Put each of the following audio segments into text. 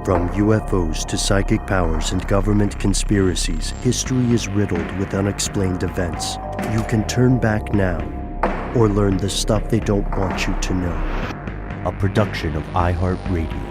From UFOs to psychic powers and government conspiracies, history is riddled with unexplained events. You can turn back now or learn the stuff they don't want you to know. A production of iHeartRadio.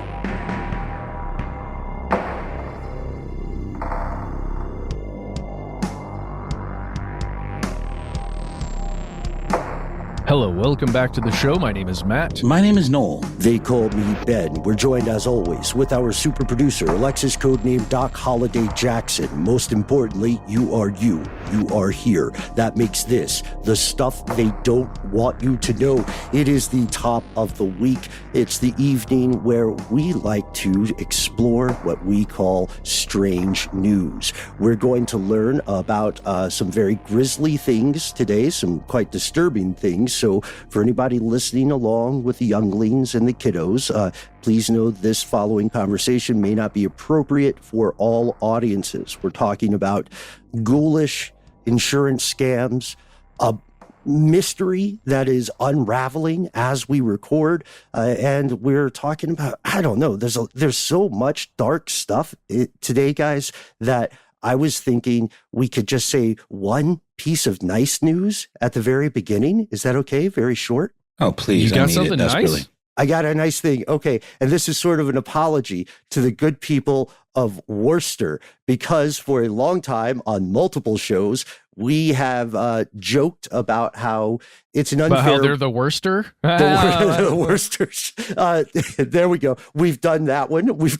Hello, welcome back to the show. My name is Matt. My name is Noel. They call me Ben. We're joined, as always, with our super producer, Alexis, codenamed Doc Holiday Jackson. Most importantly, you are you. You are here. That makes this the stuff they don't want you to know. It is the top of the week. It's the evening where we like to explore what we call strange news. We're going to learn about some very grisly things today, some quite disturbing things. So for anybody listening along with the younglings and the kiddos, please know this following conversation may not be appropriate for all audiences. We're talking about ghoulish insurance scams, a mystery that is unraveling as we record, and we're talking about, I don't know, there's so much dark stuff today, guys, that I was thinking we could just say one piece of nice news at the very beginning. Is that okay? Very short. Oh, please. You got something nice? I got a nice thing. Okay. And this is sort of an apology to the good people of Worcester, because for a long time on multiple shows, we have joked about how it's an unfair... But how they're the Worcester? The Worcesters. There we go. We've done that one. We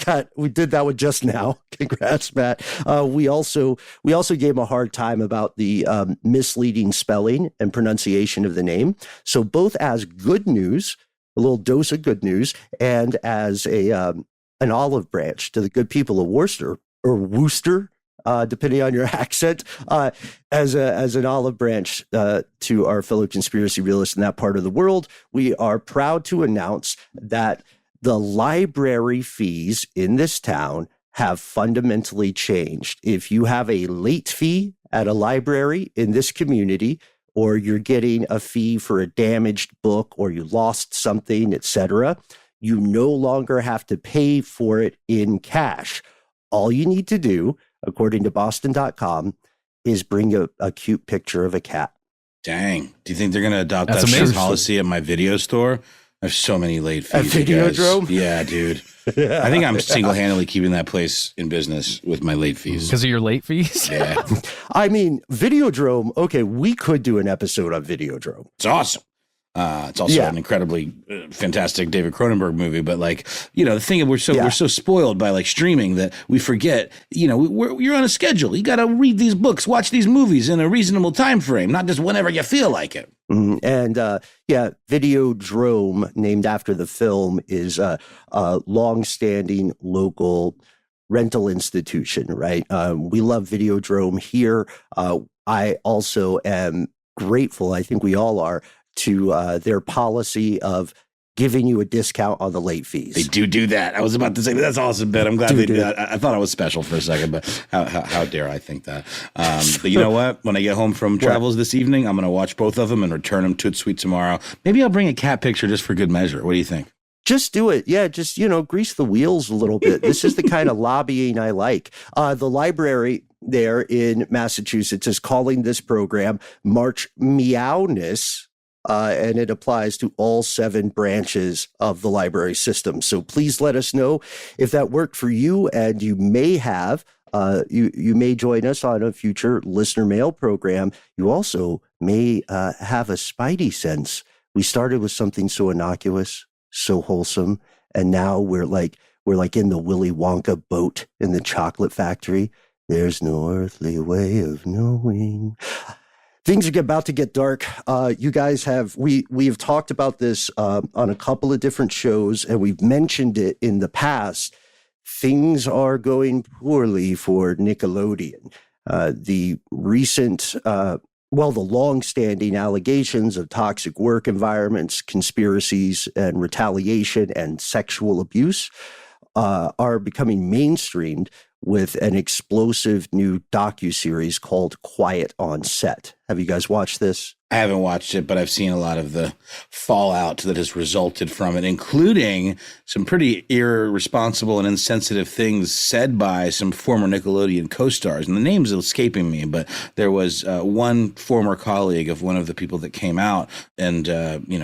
did that one just now. Congrats, Matt. We also gave him a hard time about the misleading spelling and pronunciation of the name. So both as good news, a little dose of good news, and as an olive branch to the good people of Worcester, or Worcester, depending on your accent, as an olive branch to our fellow conspiracy realists in that part of the world, we are proud to announce that the library fees in this town have fundamentally changed. If you have a late fee at a library in this community, or you're getting a fee for a damaged book, or you lost something, etc., you no longer have to pay for it in cash. All you need to do, according to Boston.com, is bring a cute picture of a cat. Dang. Do you think they're going to adopt That's that same amazing policy at my video store? There's so many late fees. At Videodrome? Yeah, dude. I think I'm single-handedly keeping that place in business with my late fees. Because of your late fees? Yeah. I mean, Videodrome, okay, we could do an episode on Videodrome. It's awesome. It's also an incredibly fantastic David Cronenberg movie, but the thing we're so spoiled by streaming that we forget, you're on a schedule. You got to read these books, watch these movies in a reasonable time frame, not just whenever you feel like it. And Videodrome, named after the film, is a long-standing local rental institution, right? We love Videodrome here. I also am grateful, I think we all are, to their policy of giving you a discount on the late fees. They do that. I was about to say, that's awesome, Ben. I'm glad they do that. I thought I was special for a second, but how dare I think that? But you know what? When I get home from travels this evening, I'm going to watch both of them and return them to Sweet tomorrow. Maybe I'll bring a cat picture just for good measure. What do you think? Just do it. Yeah, just, grease the wheels a little bit. This is the kind of lobbying I like. The library there in Massachusetts is calling this program March Meowness. And it applies to all 7 branches of the library system. So please let us know if that worked for you, and you may have, you may join us on a future listener mail program. You also may have a spidey sense. We started with something so innocuous, so wholesome, and now we're like in the Willy Wonka boat in the chocolate factory. There's no earthly way of knowing. Things are about to get dark. You guys we've talked about this on a couple of different shows, and we've mentioned it in the past. Things are going poorly for Nickelodeon. The recent, the long-standing allegations of toxic work environments, conspiracies, and retaliation and sexual abuse are becoming mainstreamed with an explosive new docuseries called Quiet on Set. Have you guys watched this? I haven't watched it, but I've seen a lot of the fallout that has resulted from it, including some pretty irresponsible and insensitive things said by some former Nickelodeon co-stars. And the names are escaping me, but there was one former colleague of one of the people that came out and,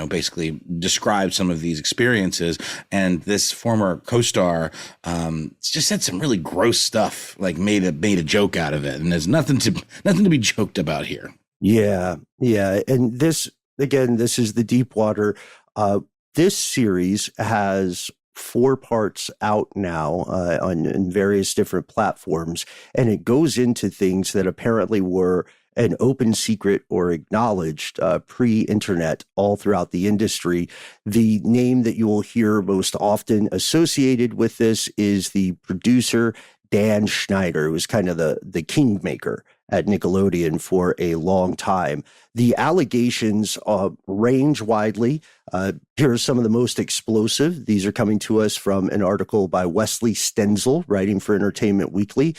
basically described some of these experiences. And this former co-star just said some really gross stuff, like made a joke out of it. And there's nothing to be joked about here. Yeah. And this is the Deepwater. This series has 4 parts out now on various different platforms, and it goes into things that apparently were an open secret or acknowledged pre-internet all throughout the industry. The name that you will hear most often associated with this is the producer, Dan Schneider, who was kind of the kingmaker at Nickelodeon for a long time. The allegations range widely. Here are some of the most explosive. These are coming to us from an article by Wesley Stenzel, writing for Entertainment Weekly.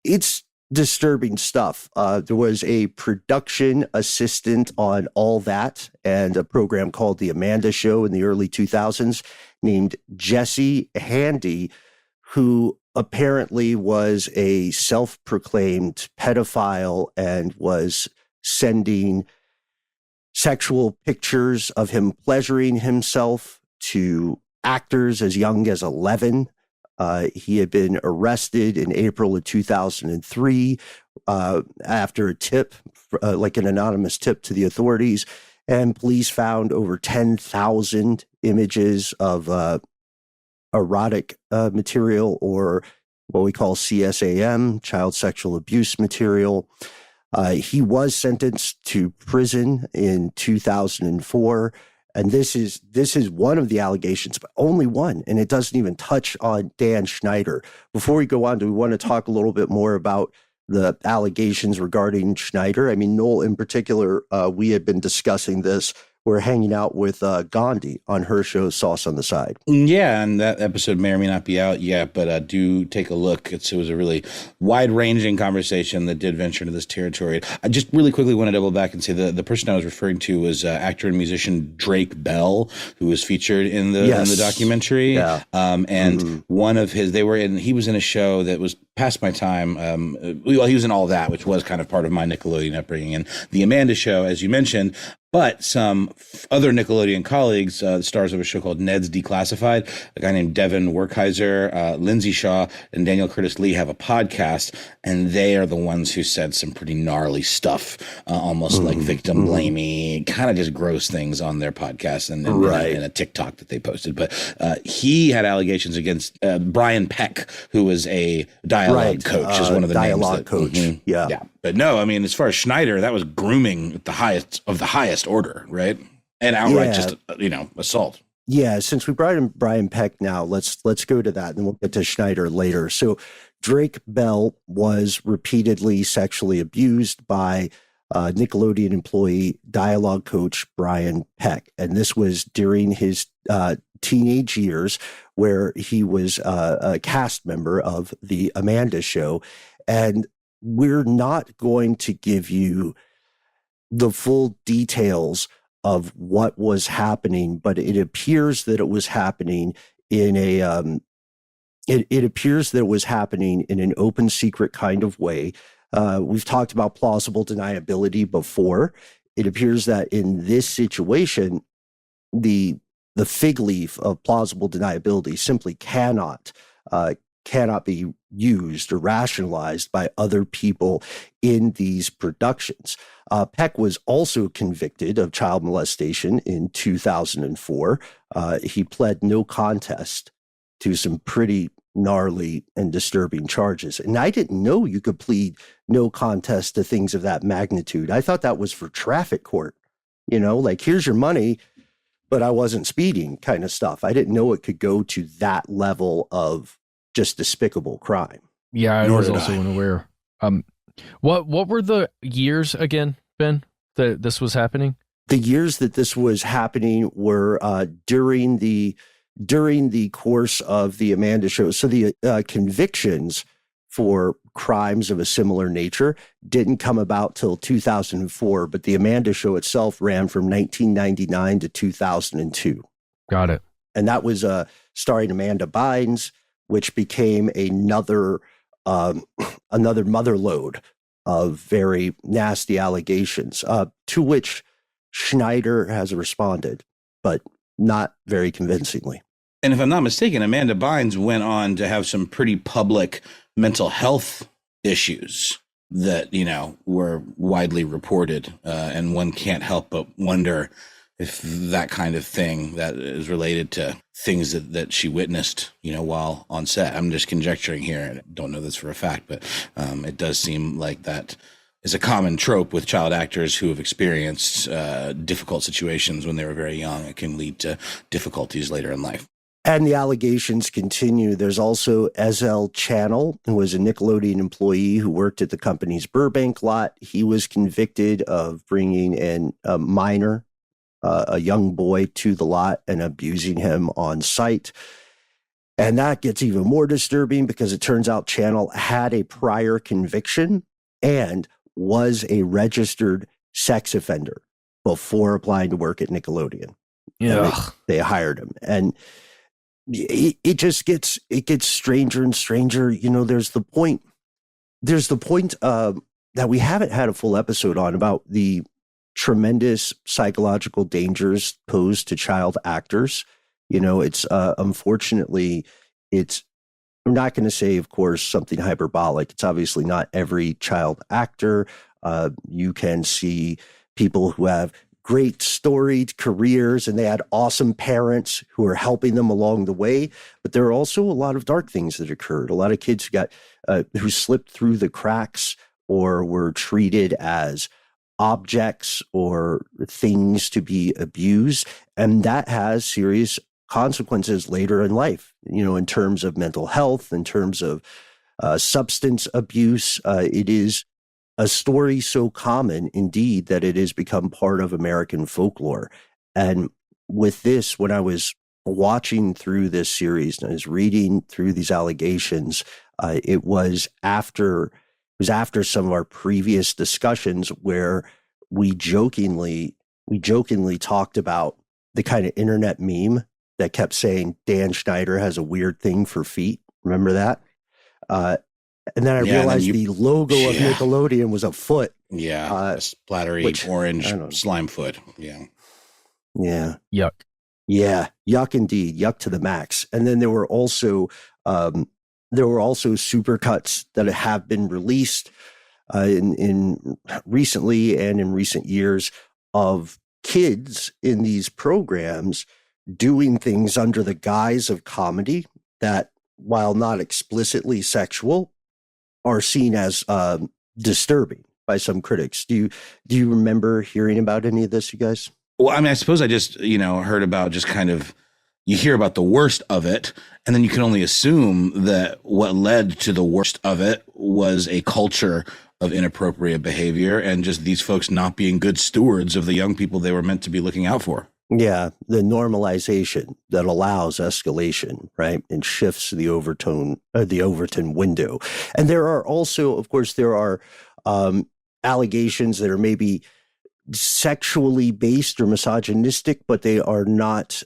It's disturbing stuff. There was a production assistant on All That and a program called The Amanda Show in the early 2000s named Jesse Handy, who apparently was a self-proclaimed pedophile and was sending sexual pictures of him pleasuring himself to actors as young as 11. He had been arrested in April of 2003 after a tip, like an anonymous tip to the authorities, and police found over 10,000 images of erotic material, or what we call CSAM, child sexual abuse material. He was sentenced to prison in 2004. And this is one of the allegations, but only one. And it doesn't even touch on Dan Schneider. Before we go on, do we want to talk a little bit more about the allegations regarding Schneider? I mean, Noel in particular, we had been discussing this. We're hanging out with Gandhi on her show, Sauce on the Side. Yeah, and that episode may or may not be out yet, but do take a look. It was a really wide-ranging conversation that did venture into this territory. I just really quickly want to double back and say the person I was referring to was actor and musician Drake Bell, who was featured in the documentary. Yeah. One of his, he was in a show that was past my time. He was in All That, which was kind of part of my Nickelodeon upbringing, and The Amanda Show, as you mentioned. But some other Nickelodeon colleagues, stars of a show called Ned's Declassified, a guy named Devin Werkheiser, Lindsay Shaw, and Daniel Curtis Lee have a podcast, and they are the ones who said some pretty gnarly stuff, almost like victim blaming, kind of just gross things on their podcast and in a TikTok that they posted. But he had allegations against Brian Peck, who was a dialogue coach, is one of the dialogue names. Coach. Yeah. But no, I mean, as far as Schneider, that was grooming at the highest order, right? And outright just, assault. Yeah, since we brought in Brian Peck now, let's go to that, and then we'll get to Schneider later. So Drake Bell was repeatedly sexually abused by Nickelodeon employee dialogue coach Brian Peck. And this was during his teenage years, where he was a cast member of The Amanda Show. And we're not going to give you the full details of what was happening, but it appears that it was happening in it appears that it was happening in an open secret kind of way. We've talked about plausible deniability before. It appears that in this situation, the fig leaf of plausible deniability simply cannot be used or rationalized by other people in these productions. Peck was also convicted of child molestation in 2004. He pled no contest to some pretty gnarly and disturbing charges. And I didn't know you could plead no contest to things of that magnitude. I thought that was for traffic court, like, here's your money, but I wasn't speeding kind of stuff. I didn't know it could go to that level of just despicable crime. Yeah, I was also unaware. What were the years again, Ben, that this was happening? The years that this was happening were during the course of The Amanda Show. So the convictions for crimes of a similar nature didn't come about till 2004, but the Amanda Show itself ran from 1999 to 2002. Got it. And that was starring Amanda Bynes, which became another mother lode of very nasty allegations, to which Schneider has responded, but not very convincingly. And if I'm not mistaken, Amanda Bynes went on to have some pretty public mental health issues that, were widely reported. And one can't help but wonder if that kind of thing that is related to things that she witnessed, while on set. I'm just conjecturing here. I don't know this for a fact, but it does seem like that is a common trope with child actors who have experienced difficult situations when they were very young. It can lead to difficulties later in life. And the allegations continue. There's also Ezell Channel, who was a Nickelodeon employee who worked at the company's Burbank lot. He was convicted of bringing in a minor, a young boy, to the lot and abusing him on site. And that gets even more disturbing because it turns out Channel had a prior conviction and was a registered sex offender before applying to work at Nickelodeon. Yeah, they hired him. And it gets stranger and stranger. There's the point that we haven't had a full episode on about the tremendous psychological dangers posed to child actors. It's unfortunately, I'm not going to say, of course, something hyperbolic. It's obviously not every child actor. You can see people who have great storied careers and they had awesome parents who are helping them along the way. But there are also a lot of dark things that occurred. A lot of kids who slipped through the cracks or were treated as objects or things to be abused. And that has serious consequences later in life, in terms of mental health, in terms of substance abuse. It is a story so common indeed that it has become part of American folklore. And with this, when I was watching through this series and I was reading through these allegations, it was after some of our previous discussions where we jokingly talked about the kind of internet meme that kept saying Dan Schneider has a weird thing for feet. Remember that? And then I realized the logo of Nickelodeon was a foot. Yeah, a splattery orange slime foot. Yeah. Yeah. Yuck. Yeah, yuck indeed. Yuck to the max. And then there were also supercuts that have been released in recently and in recent years of kids in these programs doing things under the guise of comedy that, while not explicitly sexual, are seen as disturbing by some critics. Do you remember hearing about any of this, you guys? Well, I mean, I suppose I just, heard about just kind of, you hear about the worst of it, and then you can only assume that what led to the worst of it was a culture of inappropriate behavior and just these folks not being good stewards of the young people they were meant to be looking out for. Yeah, the normalization that allows escalation, right, and shifts the Overton window. And there are also, of course, allegations that are maybe sexually based or misogynistic, but they are not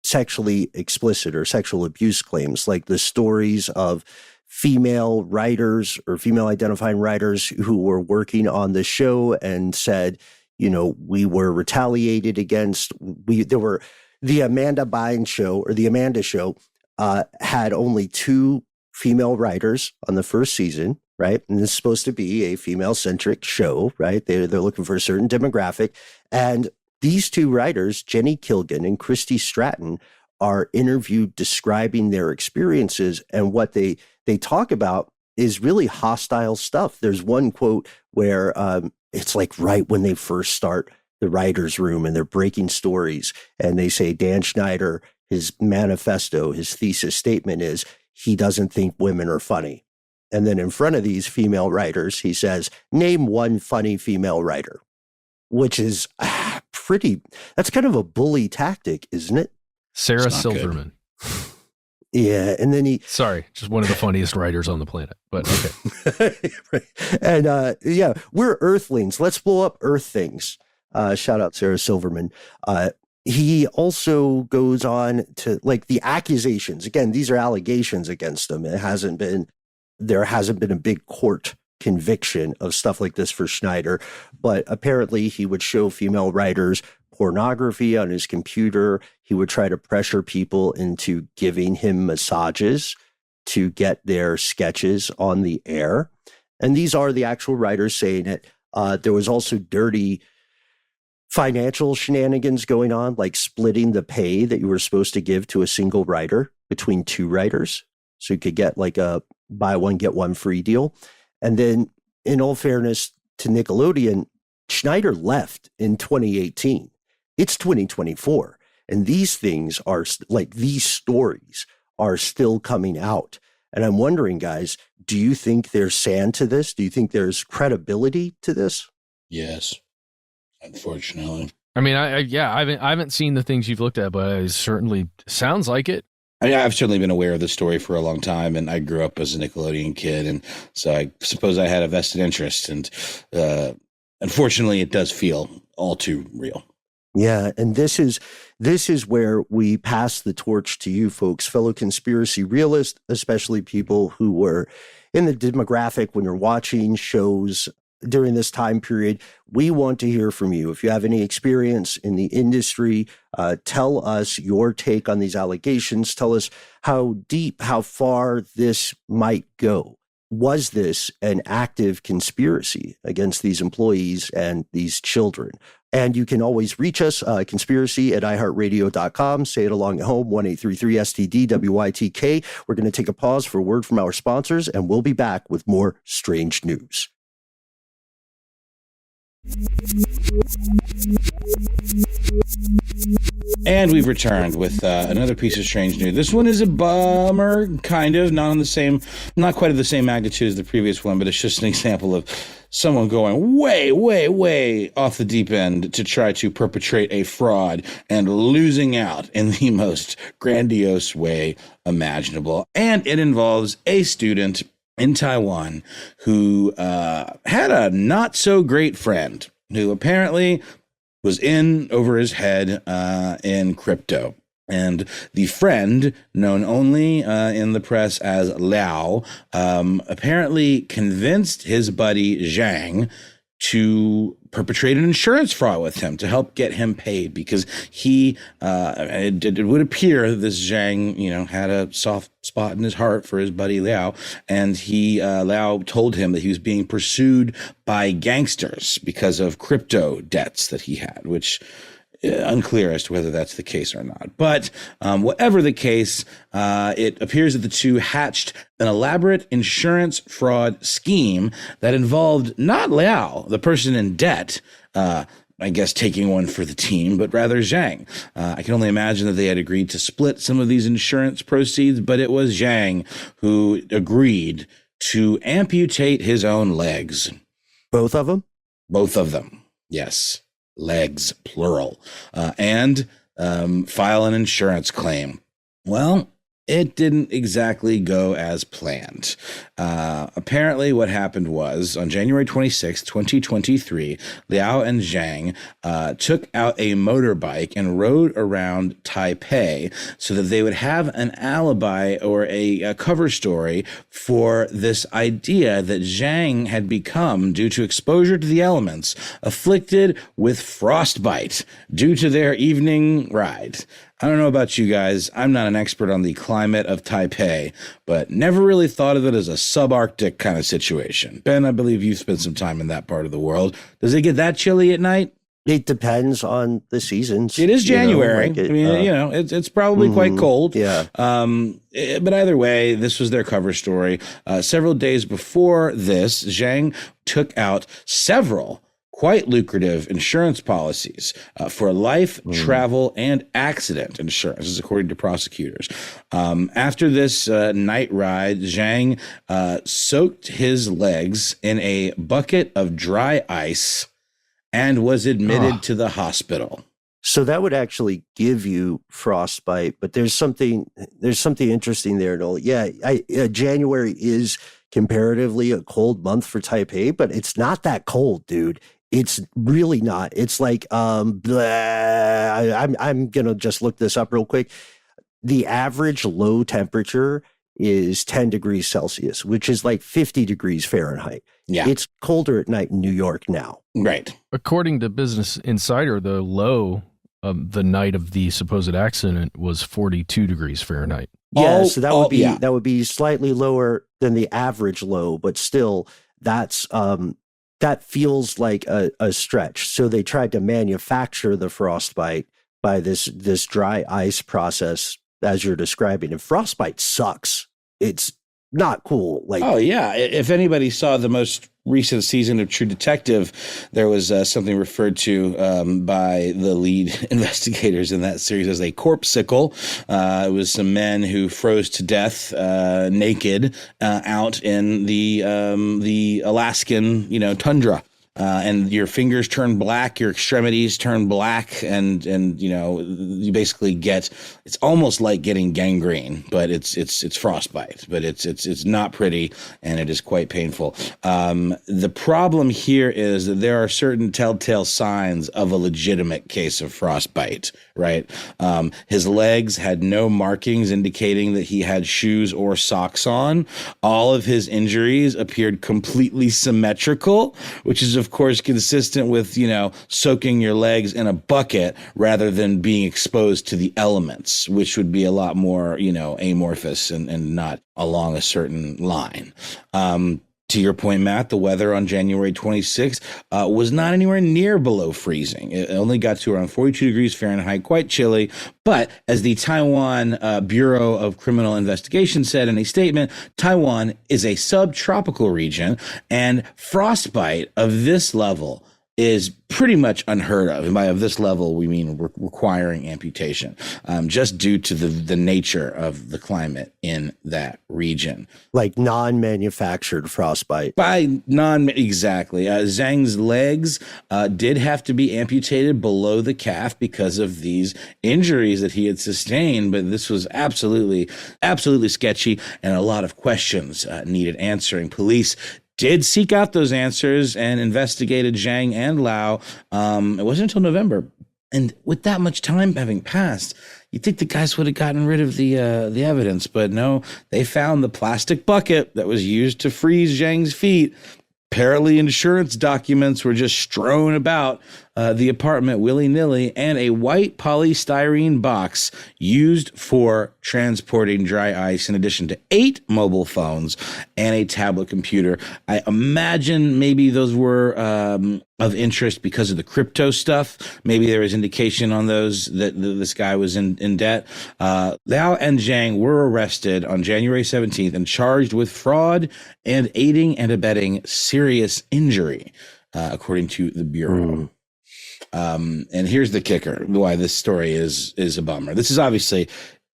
sexually explicit or sexual abuse claims, like the stories of female writers or female identifying writers who were working on the show and said, we were retaliated against. The Amanda Bynes show or the Amanda Show had only 2 female writers on the first season, right? And this is supposed to be a female-centric show, right? They're looking for a certain demographic. And these 2 writers, Jenny Kilgan and Christy Stratton, are interviewed describing their experiences. And what they talk about is really hostile stuff. There's one quote where it's like right when they first start the writer's room and they're breaking stories. And they say Dan Schneider, his manifesto, his thesis statement is he doesn't think women are funny. And then in front of these female writers, he says, name one funny female writer, which is that's kind of a bully tactic, isn't it? Sarah Silverman. Yeah, and then Sorry, just one of the funniest writers on the planet, but okay. right. And we're Earthlings. Let's blow up Earth things. Shout out Sarah Silverman. He also goes on to like the accusations. Again, these are allegations against him. There hasn't been a big court conviction of stuff like this for Schneider, but apparently he would show female writers pornography on his computer. He would try to pressure people into giving him massages to get their sketches on the air. And these are the actual writers saying it. There was also dirty financial shenanigans going on, like splitting the pay that you were supposed to give to a single writer between two writers. So you could get like a buy one, get one free deal. And then in all fairness to Nickelodeon, Schneider left in 2018. It's 2024. And these things are like, these stories are still coming out. And I'm wondering, guys, do you think there's sand to this? Do you think there's credibility to this? Yes. Unfortunately. I mean, I haven't seen the things you've looked at, but it certainly sounds like it. I mean, I've certainly been aware of the story for a long time, and I grew up as a Nickelodeon kid, and so I suppose I had a vested interest. And unfortunately, it does feel all too real. Yeah, and this is where we pass the torch to you folks, fellow conspiracy realists, especially people who were in the demographic when you're watching shows during this time period. We want to hear from you. If you have any experience in the industry, tell us your take on these allegations. Tell us how deep, how far this might go. Was this an active conspiracy against these employees and these children? And you can always reach us, conspiracy@iHeartRadio.com. Say it along at home, 1-833-STDWYTK. We're going to take a pause for a word from our sponsors, and we'll be back with more strange news. And we've returned with another piece of strange news. This one is a bummer, kind of, not quite of the same magnitude as the previous one, but it's just an example of someone going way, way, way off the deep end to try to perpetrate a fraud and losing out in the most grandiose way imaginable. And it involves a student in Taiwan who had a not so great friend who apparently was in over his head in crypto. And the friend, known only in the press as Liao, apparently convinced his buddy Zhang to perpetrate an insurance fraud with him to help get him paid, because he, it would appear that this Zhang, had a soft spot in his heart for his buddy Liao, and Liao told him that he was being pursued by gangsters because of crypto debts that he had, which unclear as to whether that's the case or not. But whatever the case, it appears that the two hatched an elaborate insurance fraud scheme that involved not Liao, the person in debt, I guess taking one for the team, but rather Zhang. I can only imagine that they had agreed to split some of these insurance proceeds, but it was Zhang who agreed to amputate his own legs. Both of them? Both of them, yes. Legs, plural, and file an insurance claim. Well, it didn't exactly go as planned. Apparently what happened was on January 26, 2023, Liao and Zhang took out a motorbike and rode around Taipei so that they would have an alibi or a cover story for this idea that Zhang had become, due to exposure to the elements, afflicted with frostbite due to their evening ride. I don't know about you guys. I'm not an expert on the climate of Taipei, but never really thought of it as a subarctic kind of situation. Ben, I believe you've spent some time in that part of the world. Does it get that chilly at night? It depends on the seasons. It is January. It's probably quite cold. Yeah. But either way, this was their cover story. Several days before this, Zhang took out several quite lucrative insurance policies for life, travel, and accident insurance, according to prosecutors. After this night ride, Zhang soaked his legs in a bucket of dry ice and was admitted to the hospital. So that would actually give you frostbite, but there's something interesting there, Noel. Yeah, January is comparatively a cold month for Taipei, but it's not that cold, dude. It's really not. It's like I'm gonna just look this up real quick. The average low temperature is 10 degrees Celsius, which is like 50 degrees Fahrenheit. Yeah. It's colder at night in New York now. Right. According to Business Insider, the low the night of the supposed accident was 42 degrees Fahrenheit. Yeah, so that would be slightly lower than the average low, but still that's that feels like a stretch. So they tried to manufacture the frostbite by this dry ice process as you're describing. And frostbite sucks. It's not cool. Like, oh yeah, if anybody saw the most recent season of True Detective, there was something referred to by the lead investigators in that series as a corpsicle. It was some men who froze to death naked out in the Alaskan, tundra. And your fingers turn black, your extremities turn black, and you basically get, it's almost like getting gangrene, but it's frostbite, but it's not pretty, and it is quite painful. The problem here is that there are certain telltale signs of a legitimate case of frostbite, right? His legs had no markings indicating that he had shoes or socks on. All of his injuries appeared completely symmetrical, which is of course consistent with, soaking your legs in a bucket rather than being exposed to the elements, which would be a lot more, amorphous and not along a certain line. To your point, Matt, the weather on January 26th was not anywhere near below freezing. It only got to around 42 degrees Fahrenheit, quite chilly. But as the Taiwan Bureau of Criminal Investigation said in a statement, Taiwan is a subtropical region, and frostbite of this level is pretty much unheard of. And by of this level, we mean requiring amputation, just due to the nature of the climate in that region. Like non-manufactured frostbite. Exactly. Zhang's legs did have to be amputated below the calf because of these injuries that he had sustained, but this was absolutely sketchy, and a lot of questions needed answering. Police did seek out those answers and investigated Zhang and Lau. It wasn't until November. And with that much time having passed, you'd think the guys would have gotten rid of the evidence. But no, they found the plastic bucket that was used to freeze Zhang's feet. Apparently, insurance documents were just strewn about the apartment willy-nilly, and a white polystyrene box used for transporting dry ice, in addition to 8 mobile phones and a tablet computer. I imagine maybe those were of interest because of the crypto stuff. Maybe there was indication on those that this guy was in debt. Liao and Zhang were arrested on January 17th and charged with fraud and aiding and abetting serious injury, according to the Bureau. And here's the kicker, why this story is a bummer. This is obviously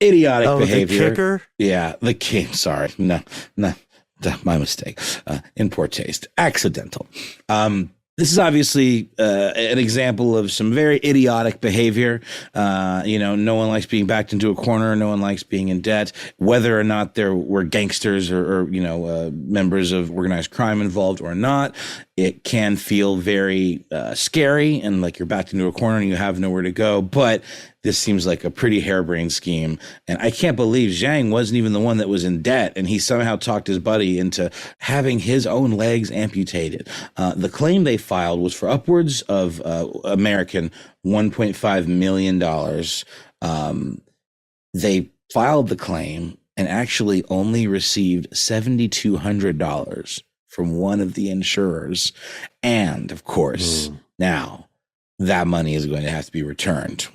idiotic behavior. The kicker? Yeah, the king. Sorry. No, my mistake. In poor taste. Accidental. This is obviously an example of some very idiotic behavior. No one likes being backed into a corner. No one likes being in debt. Whether or not there were gangsters or members of organized crime involved or not, it can feel very scary and like you're backed into a corner and you have nowhere to go. But this seems like a pretty harebrained scheme. And I can't believe Zhang wasn't even the one that was in debt, and he somehow talked his buddy into having his own legs amputated. The claim they filed was for upwards of American $1.5 million. They filed the claim and actually only received $7,200 from one of the insurers. And of course, now that money is going to have to be returned.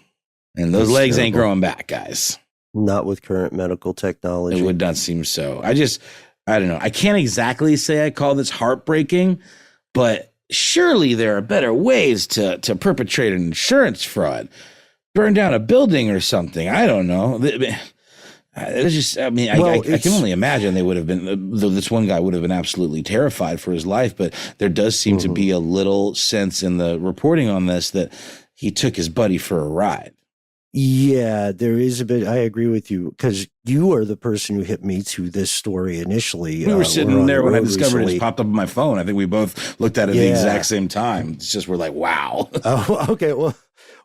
And those legs ain't growing back, guys. Not with current medical technology. It would not seem so. I don't know. I can't exactly say I call this heartbreaking, but surely there are better ways to perpetrate an insurance fraud. Burn down a building or something. I don't know. It's just, I can only imagine they would have been, this one guy would have been absolutely terrified for his life, but there does seem to be a little sense in the reporting on this that he took his buddy for a ride. Yeah, there is a bit. I agree with you because you are the person who hit me to this story initially. We were sitting there when I discovered recently. it popped up on my phone. I think we both looked at it at the exact same time. It's just we're like, wow. Oh, okay.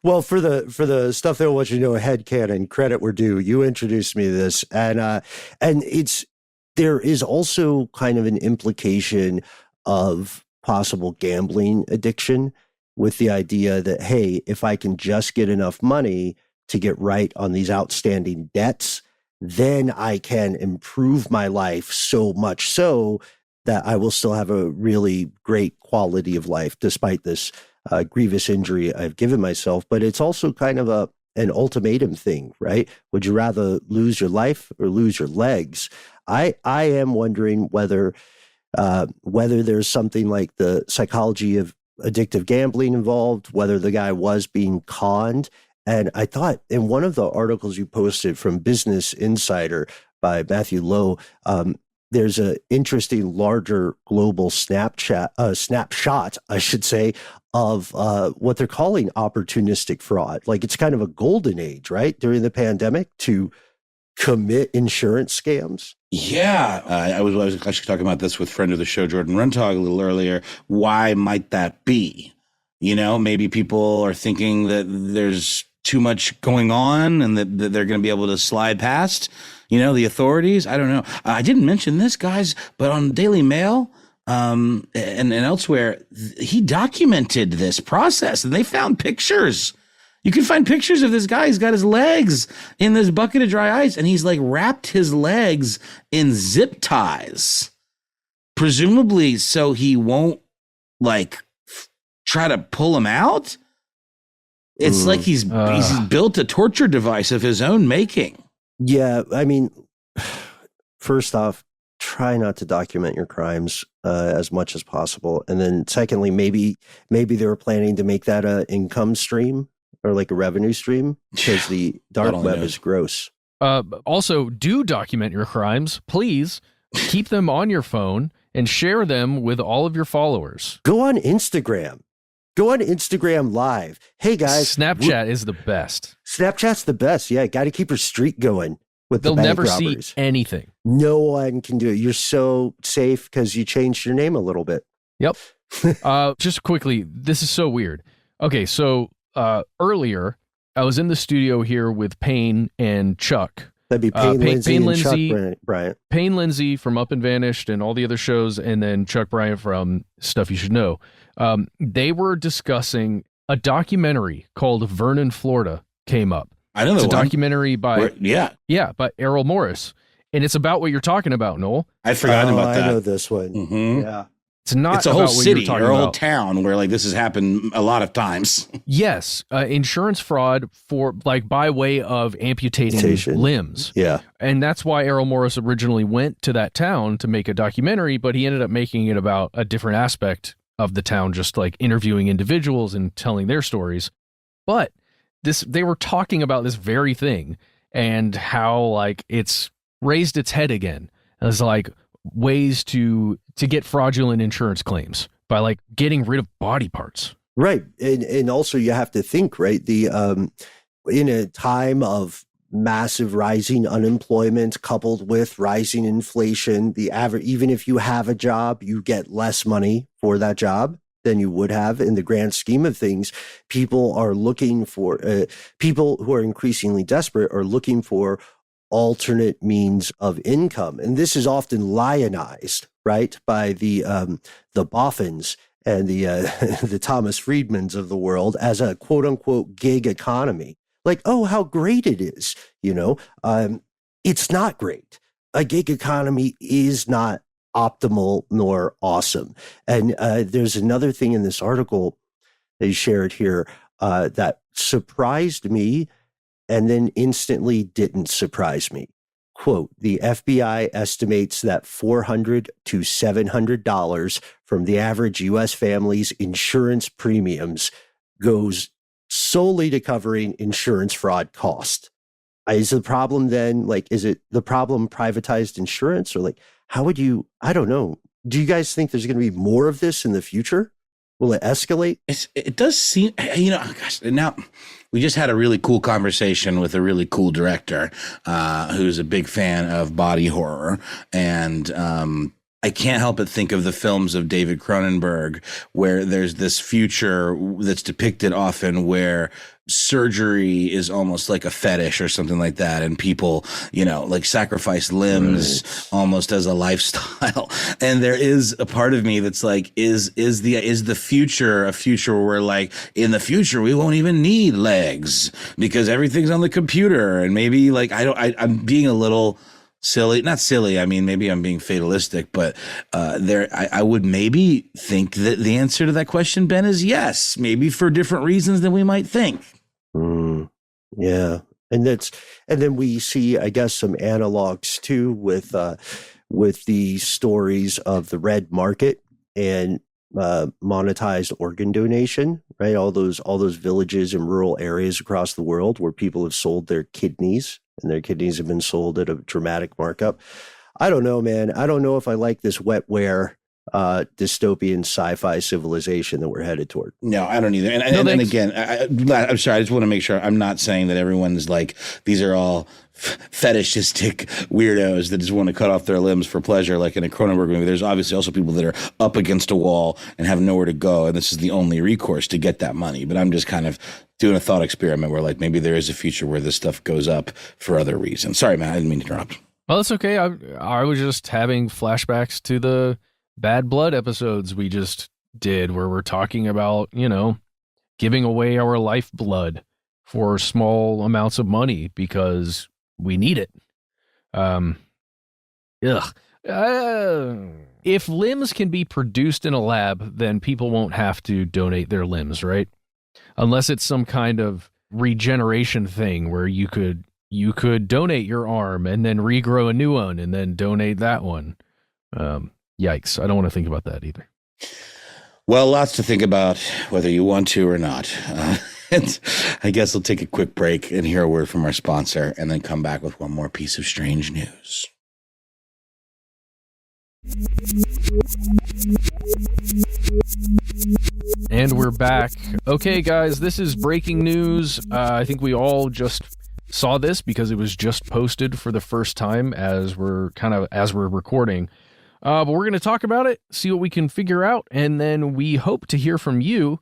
Well, for the stuff that I want you to know, headcanon, credit where due. You introduced me to this, and there is also kind of an implication of possible gambling addiction with the idea that, hey, if I can just get enough money to get right on these outstanding debts, then I can improve my life so much so that I will still have a really great quality of life despite this grievous injury I've given myself. But it's also kind of an ultimatum thing, right? Would you rather lose your life or lose your legs? I am wondering whether there's something like the psychology of addictive gambling involved, whether the guy was being conned. And I thought in one of the articles you posted from Business Insider by Matthew Lowe, there's an interesting larger global snapshot, I should say, of what they're calling opportunistic fraud. Like it's kind of a golden age, right? During the pandemic to commit insurance scams. Yeah. I was actually talking about this with friend of the show, Jordan Runtag, a little earlier. Why might that be? You know, maybe people are thinking that there's too much going on and that they're going to be able to slide past, you know, the authorities. I don't know. I didn't mention this, guys, but on Daily Mail and elsewhere, he documented this process and they found pictures. You can find pictures of this guy. He's got his legs in this bucket of dry ice and he's like wrapped his legs in zip ties, presumably so he won't like try to pull him out. It's like he's built a torture device of his own making. Yeah, I mean, first off, try not to document your crimes as much as possible. And then secondly, maybe they were planning to make that an income stream or like a revenue stream because the dark web is gross. Also, do document your crimes. Please keep them on your phone and share them with all of your followers. Go on Instagram. Go on Instagram Live. Hey, guys. Snapchat is the best. Snapchat's the best. Yeah, got to keep your streak going with They'll the bank never robbers. see anything. No one can do it. You're so safe because you changed your name a little bit. Yep. Just quickly, this is so weird. Okay, so earlier, I was in the studio here with Payne and Chuck. That'd be Payne Lindsay and Chuck Bryant. Payne Lindsay from Up and Vanished and all the other shows, and then Chuck Bryant from Stuff You Should Know. They were discussing a documentary called Vernon, Florida came up. I know it's the a one. documentary by by Errol Morris, and it's about what you're talking about, Noel. I'd forgotten about that. I know this one. Mm-hmm. Yeah, it's not. It's a whole about what city you're talking or a whole about. town where like this has happened a lot of times. Yes, insurance fraud for like by way of amputating limbs. Yeah, and that's why Errol Morris originally went to that town to make a documentary, but he ended up making it about a different aspect of the town, just like interviewing individuals and telling their stories. But they were talking about this very thing and how like it's raised its head again as like ways to get fraudulent insurance claims by like getting rid of body parts. right. And also you have to think, right, the in a time of massive rising unemployment coupled with rising inflation, the average, even if you have a job, you get less money for that job than you would have in the grand scheme of things. People are looking for people who are increasingly desperate are looking for alternate means of income. And this is often lionized, right, by the Boffins and the Thomas Friedmans of the world as a quote unquote gig economy. Like, oh, how great it is. You know, it's not great. A gig economy is not optimal nor awesome. And there's another thing in this article they shared here that surprised me and then instantly didn't surprise me. Quote, the FBI estimates that $400 to $700 from the average U.S. family's insurance premiums goes solely to covering insurance fraud cost. Is the problem then, like, is it the problem privatized insurance or like, how would you, I don't know. Do you guys think there's going to be more of this in the future? Will it escalate? It does seem, gosh, now we just had a really cool conversation with a really cool director who's a big fan of body horror. And I can't help but think of the films of David Cronenberg, where there's this future that's depicted often where surgery is almost like a fetish or something like that. And people, like sacrifice limbs almost as a lifestyle. And there is a part of me that's like, is the future a future where like in the future, we won't even need legs because everything's on the computer? And maybe like, I'm being a little silly, not silly. I mean, maybe I'm being fatalistic, but I would maybe think that the answer to that question, Ben, is yes, maybe for different reasons than we might think. Yeah. And then we see, I guess, some analogs too with the stories of the red market and monetized organ donation, right? All those villages and rural areas across the world where people have sold their kidneys, and their kidneys have been sold at a dramatic markup. I don't know, man. I don't know if I like this wetware dystopian sci-fi civilization that we're headed toward. No, I don't either. And again, I'm sorry. I just want to make sure I'm not saying that everyone's like, these are all fetishistic weirdos that just want to cut off their limbs for pleasure, like in a Cronenberg movie. There's obviously also people that are up against a wall and have nowhere to go, and this is the only recourse to get that money. But I'm just kind of doing a thought experiment where like maybe there is a future where this stuff goes up for other reasons. Sorry, man, I didn't mean to interrupt. Well, that's okay. I was just having flashbacks to the Bad Blood episodes we just did, where we're talking about, giving away our lifeblood for small amounts of money because we need it. If limbs can be produced in a lab, then people won't have to donate their limbs, right? Unless it's some kind of regeneration thing where you could donate your arm and then regrow a new one and then donate that one. Yikes. I don't want to think about that either. Well, lots to think about, whether you want to or not. And I guess we'll take a quick break and hear a word from our sponsor and then come back with one more piece of strange news. And we're back. Okay, guys, this is breaking news. I think we all just saw this because it was just posted for the first time as we're recording. But we're going to talk about it, see what we can figure out, and then we hope to hear from you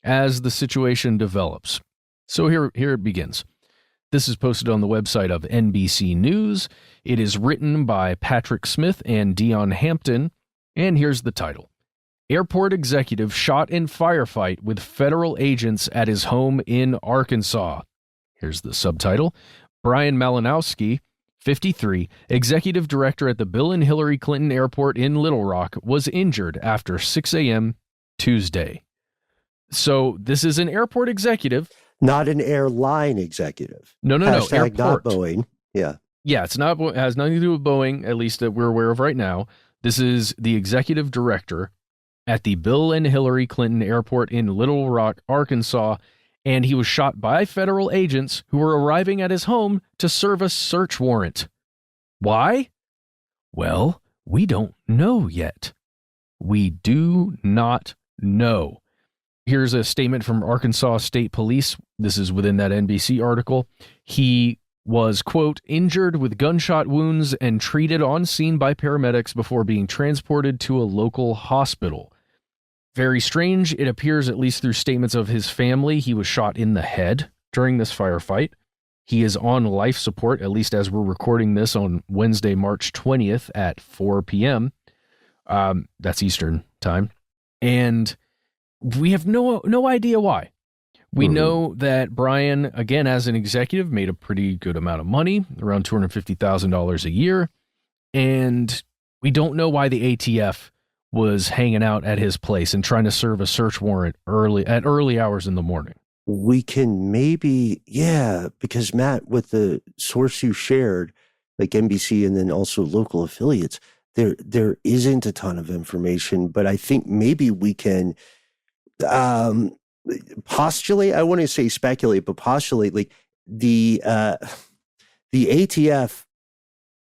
as the situation develops. So here it begins. This is posted on the website of NBC News. It is written by Patrick Smith and Dion Hampton, and here's the title. Airport executive shot in firefight with federal agents at his home in Arkansas. Here's the subtitle. Brian Malinowski, 53, executive director at the Bill and Hillary Clinton Airport in Little Rock, was injured after 6 a.m. Tuesday. So this is an airport executive. Not an airline executive. No. Hashtag airport. Not Boeing. Yeah. Yeah, it has nothing to do with Boeing, at least that we're aware of right now. This is the executive director at the Bill and Hillary Clinton Airport in Little Rock, Arkansas, and he was shot by federal agents who were arriving at his home to serve a search warrant. Why? Well, we don't know yet. We do not know. Here's a statement from Arkansas State Police. This is within that NBC article. He was, quote, injured with gunshot wounds and treated on scene by paramedics before being transported to a local hospital. Very strange. It appears, at least through statements of his family, he was shot in the head during this firefight. He is on life support, at least as we're recording this on Wednesday, March 20th at 4 p.m. That's Eastern time. And we have no idea why. We know that Brian, again, as an executive, made a pretty good amount of money, around $250,000 a year. And we don't know why the ATF was hanging out at his place and trying to serve a search warrant at early hours in the morning. We can maybe, because Matt, with the source you shared, like NBC and then also local affiliates, there isn't a ton of information, but I think maybe we can postulate, I want to say speculate, but postulate, like the ATF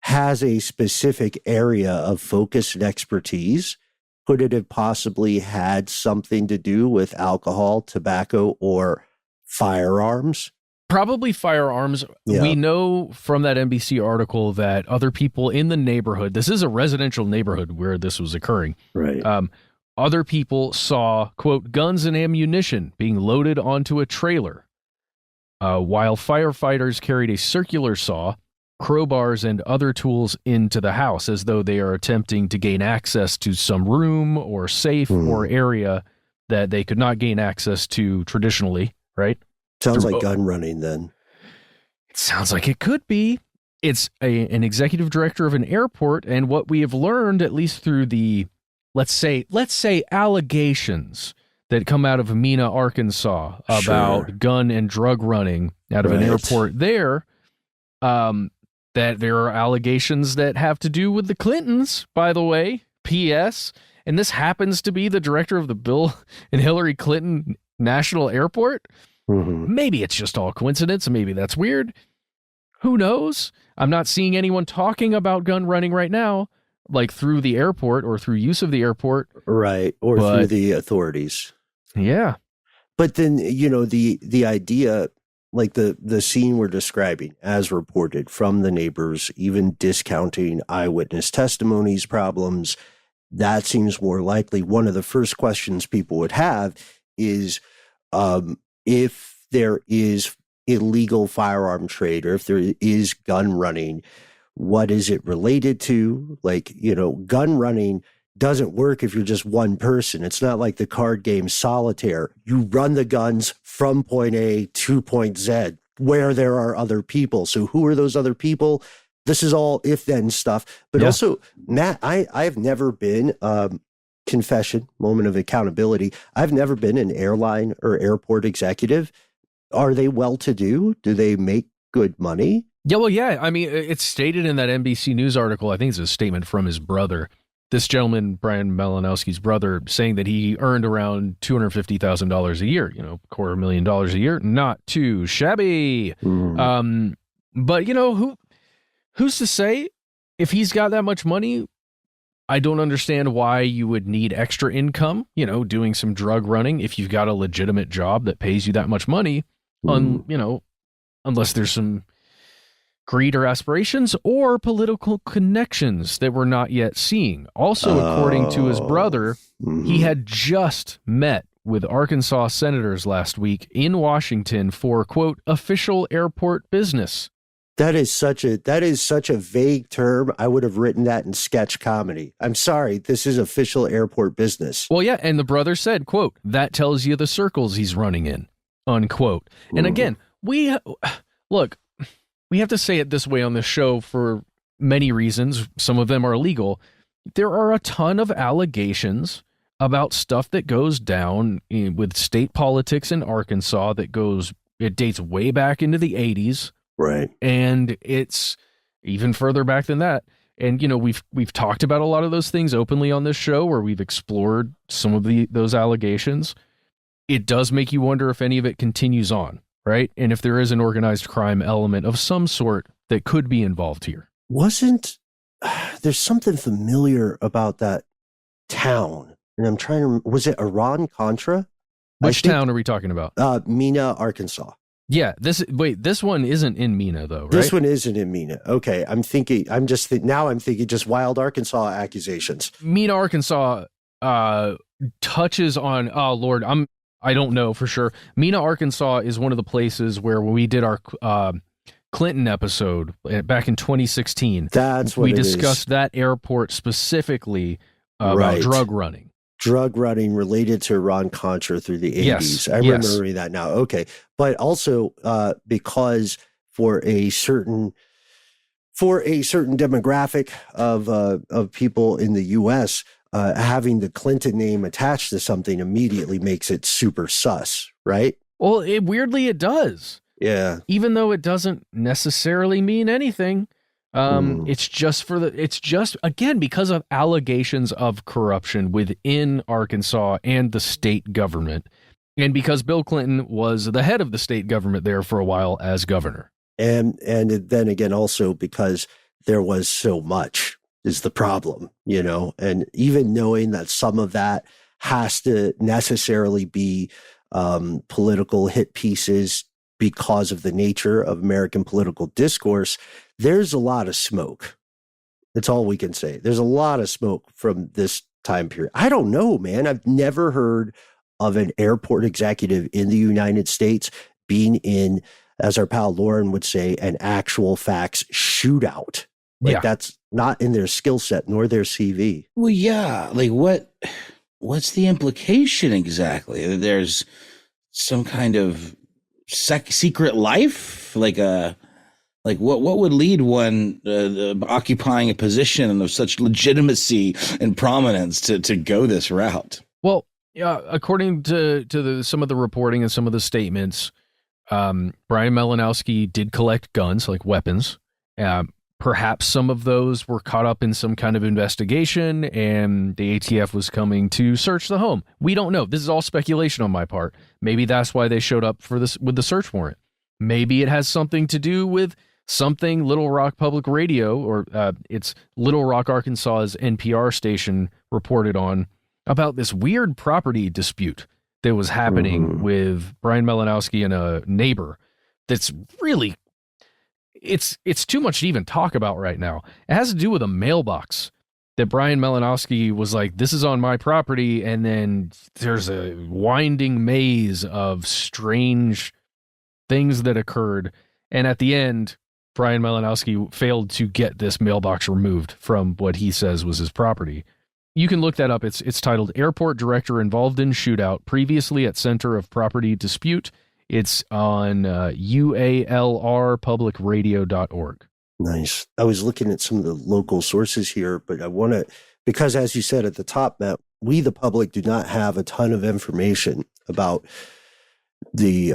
has a specific area of focus and expertise Could it have possibly had something to do with alcohol, tobacco, or firearms? Probably firearms. Yeah. We know from that NBC article that other people in the neighborhood, this is a residential neighborhood where this was occurring. Right. Other people saw, quote, guns and ammunition being loaded onto a trailer, while firefighters carried a circular saw, crowbars, and other tools into the house as though they are attempting to gain access to some room or safe or area that they could not gain access to traditionally, right? Sounds like gun running then. It sounds like it could be. It's an executive director of an airport, and what we have learned, at least through the, let's say allegations that come out of Mena, Arkansas about gun and drug running out of an airport there, that there are allegations that have to do with the Clintons, by the way, P.S., and this happens to be the director of the Bill and Hillary Clinton National Airport. Mm-hmm. Maybe it's just all coincidence. Maybe that's weird. Who knows? I'm not seeing anyone talking about gun running right now, like through the airport or through use of the airport. Right. Or through the authorities. Yeah. But then, the idea, like the scene we're describing as reported from the neighbors, even discounting eyewitness testimonies, problems, that seems more likely. One of the first questions people would have is, if there is illegal firearm trade or if there is gun running, what is it related to? Like, gun running doesn't work if you're just one person. It's not like the card game Solitaire. You run the guns from point A to point Z where there are other people. So who are those other people? This is all if-then stuff. But also, Matt, I've never been... confession, moment of accountability. I've never been an airline or airport executive. Are they well-to-do? Do they make good money? Yeah, well, yeah. I mean, it's stated in that NBC News article. I think it's a statement from his brother. This gentleman, Brian Malinowski's brother, saying that he earned around $250,000 a year, $250,000 a year. Not too shabby. But, who's to say if he's got that much money? I don't understand why you would need extra income, doing some drug running if you've got a legitimate job that pays you that much money, unless there's some greed or aspirations or political connections that we're not yet seeing. Also, according to his brother, he had just met with Arkansas senators last week in Washington for, quote, official airport business. That is such a vague term. I would have written that in sketch comedy. I'm sorry. This is official airport business. Well, yeah. And the brother said, quote, that tells you the circles he's running in, unquote. And again, we have to say it this way on this show for many reasons. Some of them are illegal. There are a ton of allegations about stuff that goes down with state politics in Arkansas it dates way back into the 80s. Right. And it's even further back than that. And, we've talked about a lot of those things openly on this show where we've explored some of those allegations. It does make you wonder if any of it continues on, right? And if there is an organized crime element of some sort that could be involved here. There's something familiar about that town. And I'm trying to, was it Iran-Contra? Which town are we talking about? Mena, Arkansas. Yeah, this one isn't in Mena though, right? This one isn't in Mena. Okay, I'm thinking just wild Arkansas accusations. Mena, Arkansas touches on, oh Lord, I don't know for sure. Mena, Arkansas is one of the places where we did our Clinton episode back in 2016. That's what we discussed that airport specifically about drug running. Drug running related to Iran-Contra through the 80s. Yes, I'm remembering that now. Okay. But also because for a certain demographic of people in the U.S., having the Clinton name attached to something immediately makes it super sus, right? Well, weirdly it does. Yeah. Even though it doesn't necessarily mean anything. It's just again, because of allegations of corruption within Arkansas and the state government. And because Bill Clinton was the head of the state government there for a while as governor. And then again, also because there was so much is the problem, and even knowing that some of that has to necessarily be political hit pieces because of the nature of American political discourse, there's a lot of smoke. That's all we can say. There's a lot of smoke from this time period. I don't know, man. I've never heard of an airport executive in the United States being in, as our pal Lauren would say, an actual facts shootout. That's not in their skill set nor their CV. Well, yeah. Like what's the implication exactly? There's some kind of secret life, like what would lead one occupying a position of such legitimacy and prominence to go this route? Well, yeah, according to some of the reporting and some of the statements, Brian Malinowski did collect guns, like weapons. Perhaps some of those were caught up in some kind of investigation and the ATF was coming to search the home. We don't know. This is all speculation on my part. Maybe that's why they showed up for this with the search warrant. Maybe it has something to do with something Little Rock Public Radio, or it's Little Rock, Arkansas's NPR station, reported on about this weird property dispute that was happening with Brian Malinowski and a neighbor. That's really, it's too much to even talk about right now. It has to do with a mailbox that Brian Malinowski was like, this is on my property. And then there's a winding maze of strange things that occurred. And at the end, Brian Malinowski failed to get this mailbox removed from what he says was his property. You can look that up. It's titled Airport Director Involved in Shootout, Previously at Center of Property Dispute. It's on ualrpublicradio.org. Nice. I was looking at some of the local sources here, but I want to, because as you said at the top, Matt, we, the public, do not have a ton of information about the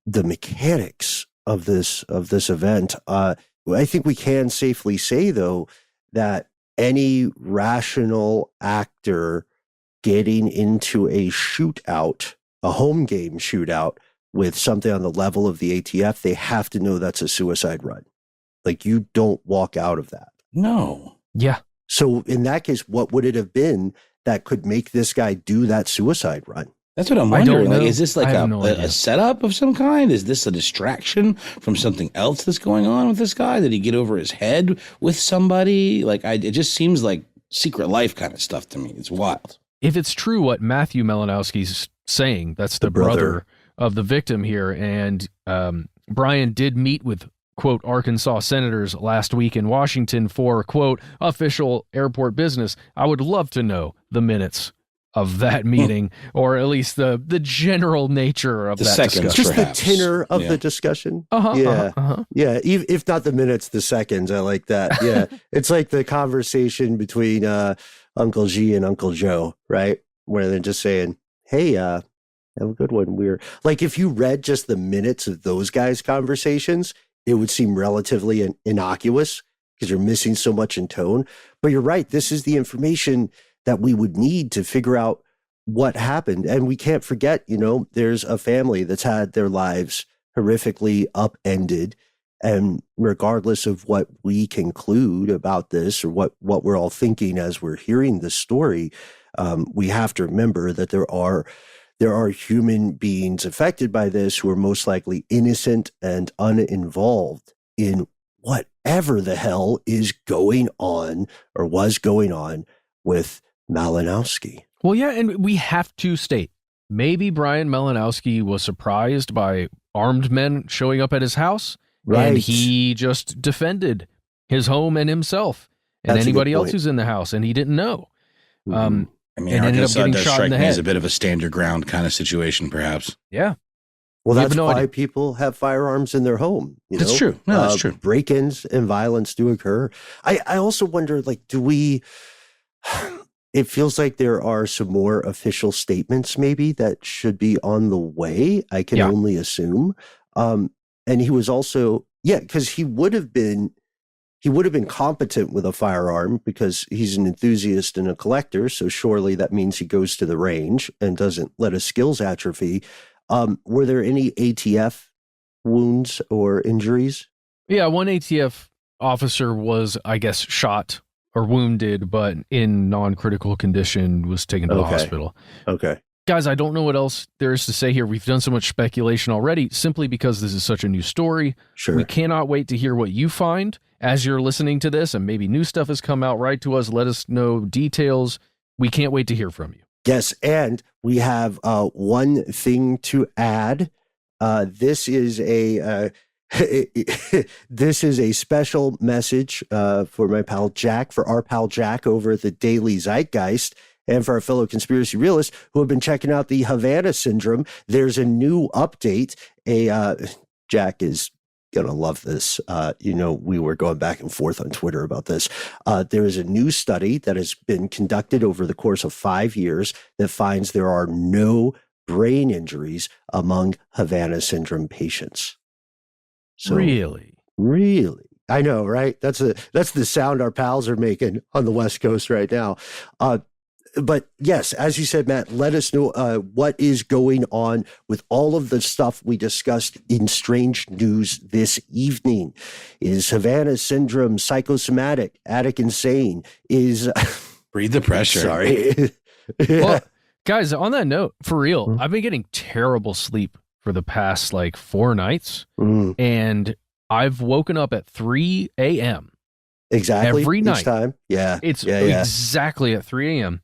mechanics of this event. I think we can safely say, though, that any rational actor getting into a shootout, a home game shootout, with something on the level of the ATF, they have to know that's a suicide run. Like, you don't walk out of that. No. Yeah. So in that case, what would it have been that could make this guy do that suicide run? That's what I'm wondering. Like, is this like a setup of some kind? Is this a distraction from something else that's going on with this guy? Did he get over his head with somebody? Like, it just seems like Secret Life kind of stuff to me. It's wild. If it's true what Matthew Malinowski's saying, that's the brother of the victim here, and Brian did meet with, quote, Arkansas senators last week in Washington for, quote, official airport business. I would love to know the minutes of that meeting, or at least the general nature of that discussion. Just perhaps. The tenor of the discussion. Yeah. If not the minutes, the seconds. I like that. Yeah. It's like the conversation between Uncle G and Uncle Joe, right? Where they're just saying, hey, have a good one. We're like, if you read just the minutes of those guys' conversations, it would seem relatively innocuous because you're missing so much in tone. But you're right. This is the information that we would need to figure out what happened. And we can't forget, there's a family that's had their lives horrifically upended. And regardless of what we conclude about this, or what we're all thinking as we're hearing this story, we have to remember that there are human beings affected by this who are most likely innocent and uninvolved in whatever the hell is going on or was going on with Malinowski. Well, yeah, and we have to state, maybe Brian Malinowski was surprised by armed men showing up at his house, right, and he just defended his home and himself and anybody else who's in the house, and he didn't know. I mean, Arkansas does strike me as a bit of a stand your ground kind of situation, perhaps. Yeah. Well, that's why people have firearms in their home. That's true. No, that's true. Break-ins and violence do occur. I also wonder, like, it feels like there are some more official statements maybe that should be on the way. I can only assume. And he was also, because he would have been competent with a firearm because he's an enthusiast and a collector. So surely that means he goes to the range and doesn't let his skills atrophy. Were there any ATF wounds or injuries? Yeah, one ATF officer was, I guess, shot or wounded, but in non-critical condition, was taken to the hospital. Okay. Guys, I don't know what else there is to say here. We've done so much speculation already, simply because this is such a new story. Sure. We cannot wait to hear what you find as you're listening to this, and maybe new stuff has come out. Write to us. Let us know details. We can't wait to hear from you. Yes, and we have one thing to add. This is a this is a special message for my pal Jack, for our pal Jack over at the Daily Zeitgeist, and for our fellow conspiracy realists who have been checking out the Havana syndrome. There's a new update. Jack is going to love this. We were going back and forth on Twitter about this. There is a new study that has been conducted over the course of 5 years that finds there are no brain injuries among Havana syndrome patients. So, really? I know, right? That's the sound our pals are making on the West Coast right now. But yes, as you said, Matt, let us know what is going on with all of the stuff we discussed in Strange News this evening. Is Havana syndrome psychosomatic, attic insane? Is breathe the pressure. Sorry. Well, guys, on that note, for real, I've been getting terrible sleep for the past 4 nights, and I've woken up at 3 a.m. Exactly. Every night. Each time. Yeah. It's exactly at 3 a.m.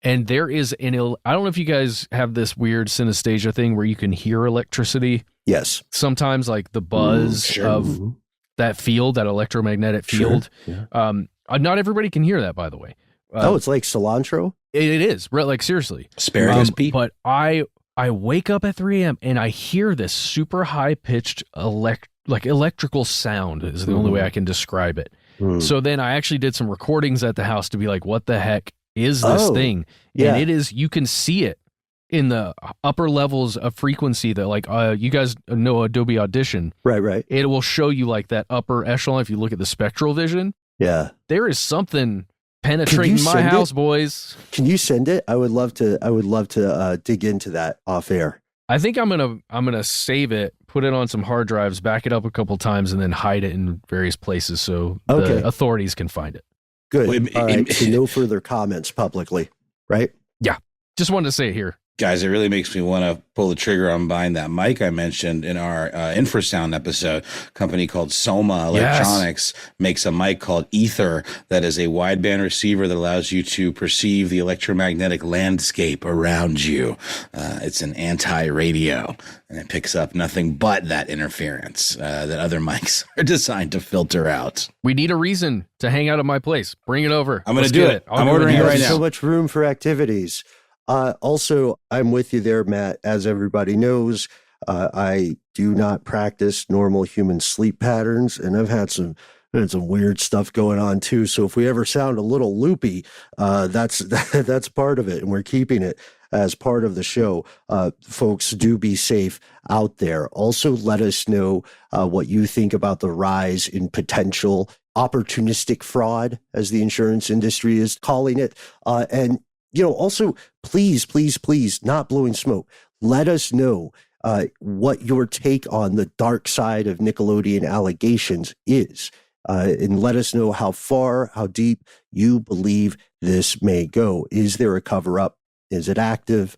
And there is I don't know if you guys have this weird synesthesia thing where you can hear electricity. Yes. Sometimes the buzz of that field, that electromagnetic field. Sure. Yeah. Not everybody can hear that, by the way. It's like cilantro? It is. Seriously. Asparagus, Pete. But I wake up at 3 a.m. and I hear this super high-pitched electrical sound is the only way I can describe it. So then I actually did some recordings at the house to be like, what the heck is this thing? Yeah. And it is, you can see it in the upper levels of frequency that you guys know Adobe Audition. Right. It will show you that upper echelon. If you look at the spectral vision. Yeah. There is something penetrating my house, boys. Can you send it? I would love to dig into that off air. I think I'm gonna save it, put it on some hard drives, back it up a couple times, and then hide it in various places so the authorities can find it. Good. All right. So no further comments publicly, right? Yeah. Just wanted to say it here. Guys, it really makes me want to pull the trigger on buying that mic I mentioned in our infrasound episode. A company called Soma Electronics makes a mic called Ether that is a wideband receiver that allows you to perceive the electromagnetic landscape around you. It's an anti-radio, and it picks up nothing but that interference that other mics are designed to filter out. We need a reason to hang out at my place. Bring it over. I'm going to do it. I'm ordering it right now. So much room for activities. Also, I'm with you there, Matt. As everybody knows, I do not practice normal human sleep patterns, and I've had some weird stuff going on too. So if we ever sound a little loopy, that's part of it, and we're keeping it as part of the show. Folks, do be safe out there. Also, let us know what you think about the rise in potential opportunistic fraud, as the insurance industry is calling it, and also, please, not blowing smoke. Let us know what your take on the dark side of Nickelodeon allegations is. And let us know how far, how deep you believe this may go. Is there a cover-up? Is it active?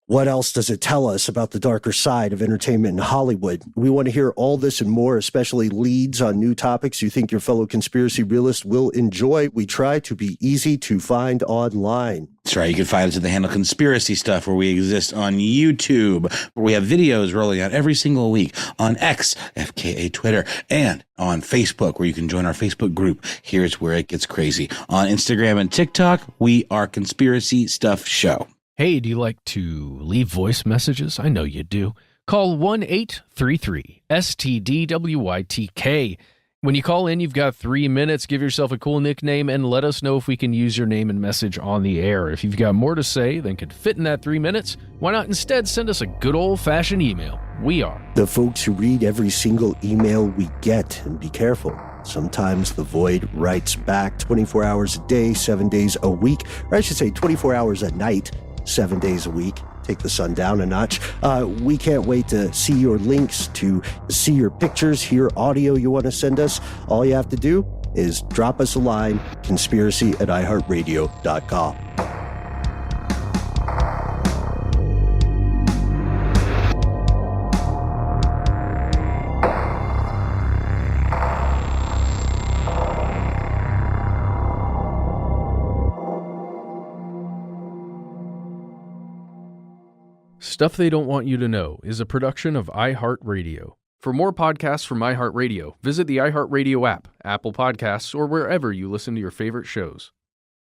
What else does it tell us about the darker side of entertainment in Hollywood? We want to hear all this and more, especially leads on new topics you think your fellow conspiracy realists will enjoy. We try to be easy to find online. That's right. You can find us at the handle Conspiracy Stuff, where we exist on YouTube, where we have videos rolling out every single week, on X, FKA Twitter, and on Facebook, where you can join our Facebook group. Here's where it gets crazy. On Instagram and TikTok, we are Conspiracy Stuff Show. Hey, do you like to leave voice messages? I know you do. Call 1-833-STDWYTK. When you call in, you've got 3 minutes. Give yourself a cool nickname and let us know if we can use your name and message on the air. If you've got more to say than could fit in that 3 minutes, why not instead send us a good old-fashioned email? We are the folks who read every single email we get. And be careful. Sometimes the void writes back 24 hours a day, 7 days a week, or I should say 24 hours a night, 7 days a week. take the sun down a notch. We can't wait to see your links, to see your pictures, hear audio you want to send us. All you have to do is drop us a line, conspiracy@iHeartRadio.com. Stuff They Don't Want You to Know is a production of iHeartRadio. For more podcasts from iHeartRadio, visit the iHeartRadio app, Apple Podcasts, or wherever you listen to your favorite shows.